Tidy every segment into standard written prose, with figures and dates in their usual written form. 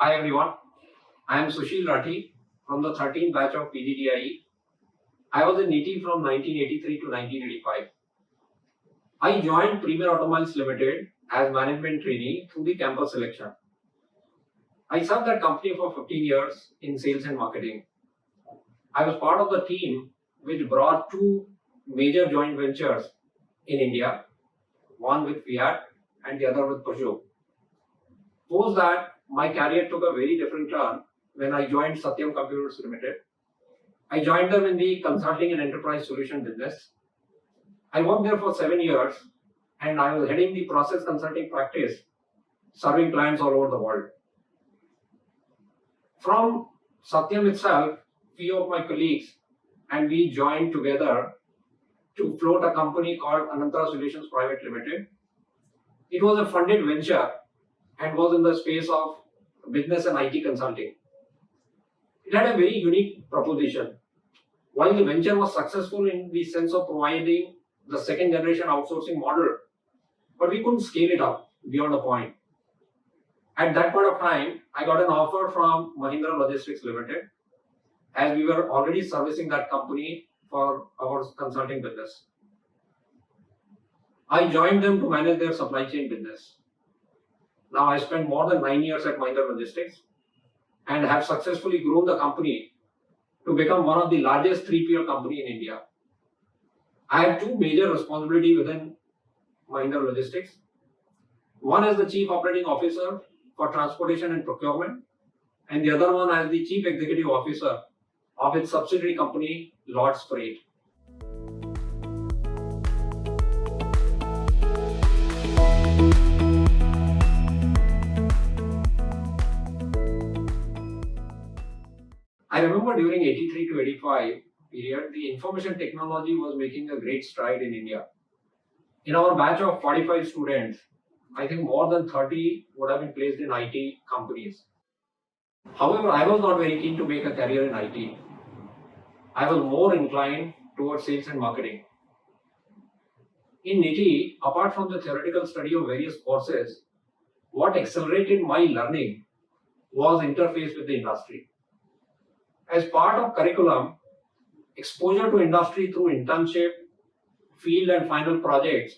Hi everyone, I am Sushil Rathi from the 13th batch of PGDIE. I was in NITI from 1983 to 1985. I joined Premier Automobiles Limited as management trainee through the campus selection. I served that company for 15 years in sales and marketing. I was part of the team which brought two major joint ventures in India, one with Fiat and the other with Peugeot. Post that, my career took a very different turn when I joined Satyam Computers Limited. I joined them in the consulting and enterprise solution business. I worked there for 7 years and I was heading the process consulting practice, serving clients all over the world. From Satyam itself, few of my colleagues and we joined together to float a company called Anantara Solutions Private Limited. It was a funded venture and was in the space of business and IT consulting. It had a very unique proposition. While the venture was successful in the sense of providing the second generation outsourcing model, but we couldn't scale it up beyond a point. At that point of time, I got an offer from Mahindra Logistics Limited as we were already servicing that company for our consulting business. I joined them to manage their supply chain business. Now I spent more than 9 years at Mahindra Logistics and have successfully grown the company to become one of the largest 3PL company in India. I have two major responsibilities within Mahindra Logistics. One as the Chief Operating Officer for Transportation and Procurement, and the other one as the Chief Executive Officer of its subsidiary company, Lords Freight. I remember during 83 to 85 period, the information technology was making a great stride in India. In our batch of 45 students, I think more than 30 would have been placed in IT companies. However, I was not very keen to make a career in IT. I was more inclined towards sales and marketing. In NITI, apart from the theoretical study of various courses, what accelerated my learning was interface with the industry. As part of curriculum, exposure to industry through internship, field and final projects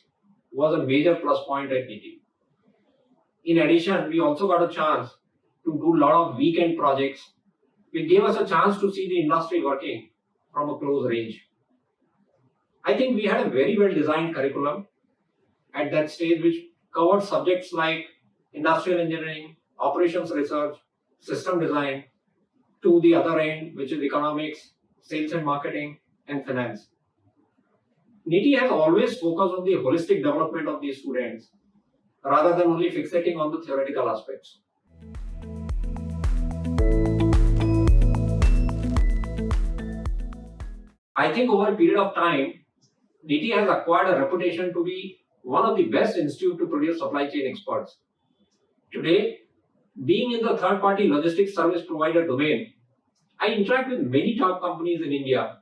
was a major plus point at NITI. In addition, we also got a chance to do a lot of weekend projects, which gave us a chance to see the industry working from a close range. I think we had a very well designed curriculum at that stage which covered subjects like industrial engineering, operations research, system design, to the other end, which is economics, sales and marketing, and finance. NITI has always focused on the holistic development of these students rather than only fixating on the theoretical aspects. I think over a period of time, NITI has acquired a reputation to be one of the best institutes to produce supply chain experts. Today, being in the third-party logistics service provider domain, I interact with many top companies in India,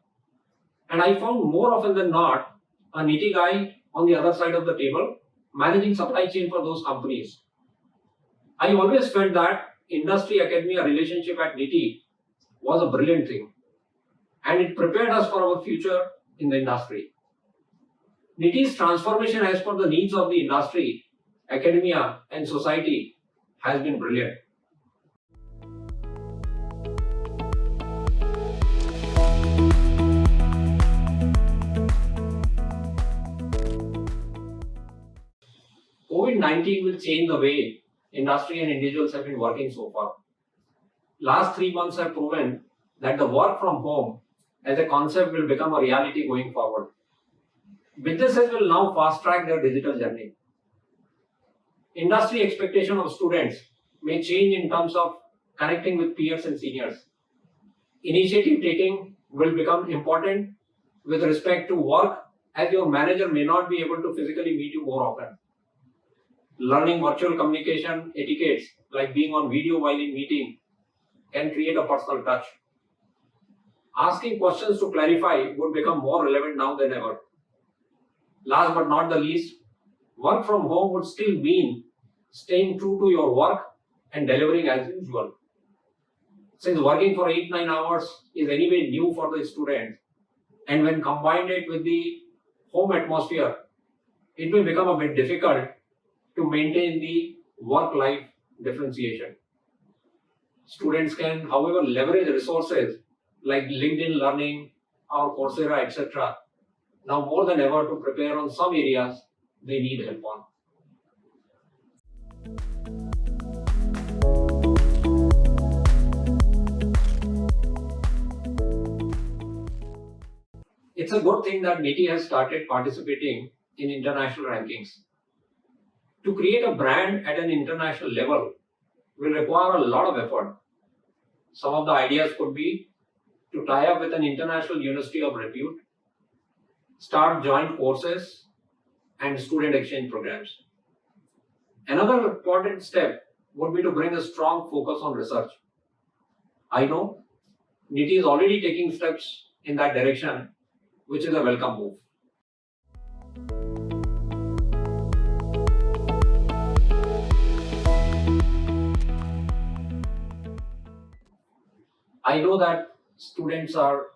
and I found more often than not a NITI guy on the other side of the table managing supply chain for those companies. I always felt that industry-academia relationship at NITI was a brilliant thing, and it prepared us for our future in the industry. NITI's transformation as per the needs of the industry, academia, and society has been brilliant. COVID-19 will change the way industry and individuals have been working so far. Last 3 months have proven that the work from home as a concept will become a reality going forward. Businesses will now fast track their digital journey. Industry expectation of students may change in terms of connecting with peers and seniors. Initiative taking will become important with respect to work, as your manager may not be able to physically meet you more often. Learning virtual communication etiquettes like being on video while in meeting can create a personal touch. Asking questions to clarify would become more relevant now than ever. Last but not the least, work from home would still mean staying true to your work and delivering as usual. Since working for 8-9 hours is anyway new for the students, and when combined it with the home atmosphere, it will become a bit difficult to maintain the work-life differentiation. Students can, however, leverage resources like LinkedIn Learning or Coursera, etc. now more than ever to prepare on some areas they need help on. It's a good thing that NITI has started participating in international rankings. To create a brand at an international level will require a lot of effort. Some of the ideas could be to tie up with an international university of repute, start joint courses and student exchange programs. Another important step would be to bring a strong focus on research. I know NITI is already taking steps in that direction, which is a welcome move. I know that students are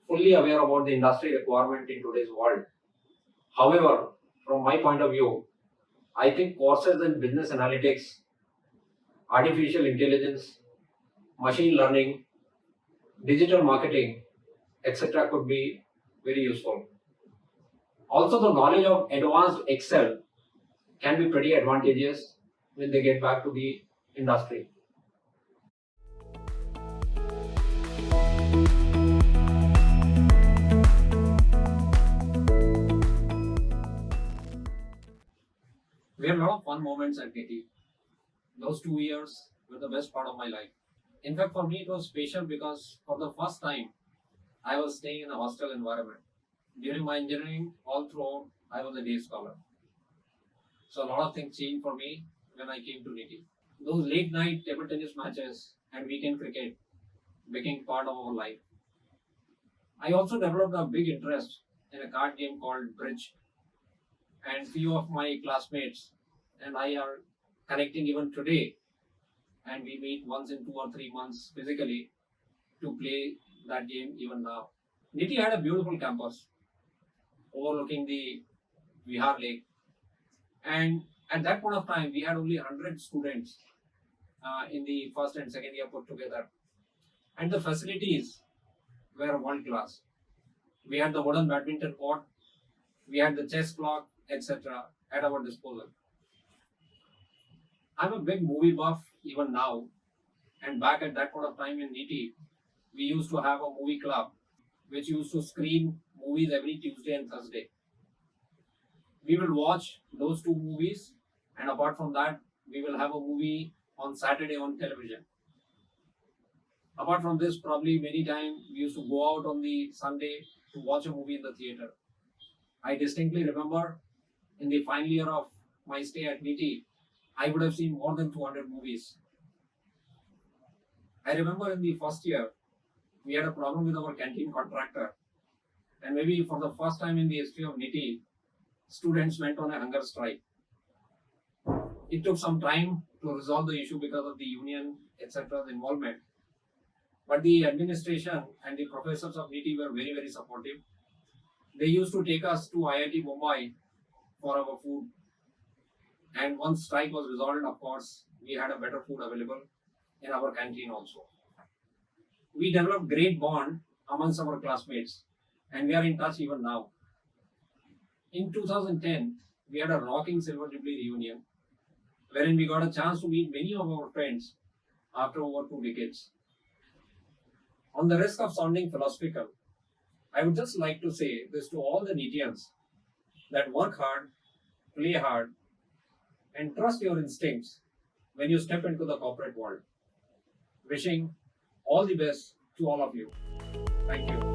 fully aware about the industry requirement in today's world. However, from my point of view, I think courses in business analytics, artificial intelligence, machine learning, digital marketing, etc. could be very useful. Also, the knowledge of advanced Excel can be pretty advantageous when they get back to the industry. We had a lot of fun moments at NITI. Those 2 years were the best part of my life. In fact, for me, it was special because for the first time, I was staying in a hostel environment. During my engineering, all throughout, I was a day scholar. So a lot of things changed for me when I came to NITI. Those late night table tennis matches and weekend cricket became part of our life. I also developed a big interest in a card game called Bridge. And few of my classmates and I are connecting even today. And we meet once in 2 or 3 months physically to play that game even now. NITI had a beautiful campus overlooking the Vihar Lake. And at that point of time, we had only 100 students in the first and second year put together. And the facilities were world class. We had the modern badminton court, we had the chess clock, etc. at our disposal. I'm a big movie buff even now, and back at that point of time in NITI, we used to have a movie club which used to screen movies every Tuesday and Thursday. We will watch those 2 movies, and apart from that, we will have a movie on Saturday on television. Apart from this, probably many times we used to go out on the Sunday to watch a movie in the theater. I distinctly remember in the final year of my stay at NITI, I would have seen more than 200 movies. I remember in the first year, we had a problem with our canteen contractor. And maybe for the first time in the history of NITI, students went on a hunger strike. It took some time to resolve the issue because of the union, etc.'s involvement. But the administration and the professors of NITI were very, very supportive. They used to take us to IIT Mumbai for our food. And once strike was resolved, of course, we had a better food available in our canteen also. We developed great bond amongst our classmates, and we are in touch even now. In 2010, we had a rocking Silver Jubilee reunion, wherein we got a chance to meet many of our friends after over 2 decades. On the risk of sounding philosophical, I would just like to say this to all the NITIans, that work hard, play hard, and trust your instincts when you step into the corporate world. Wishing all the best to all of you. Thank you.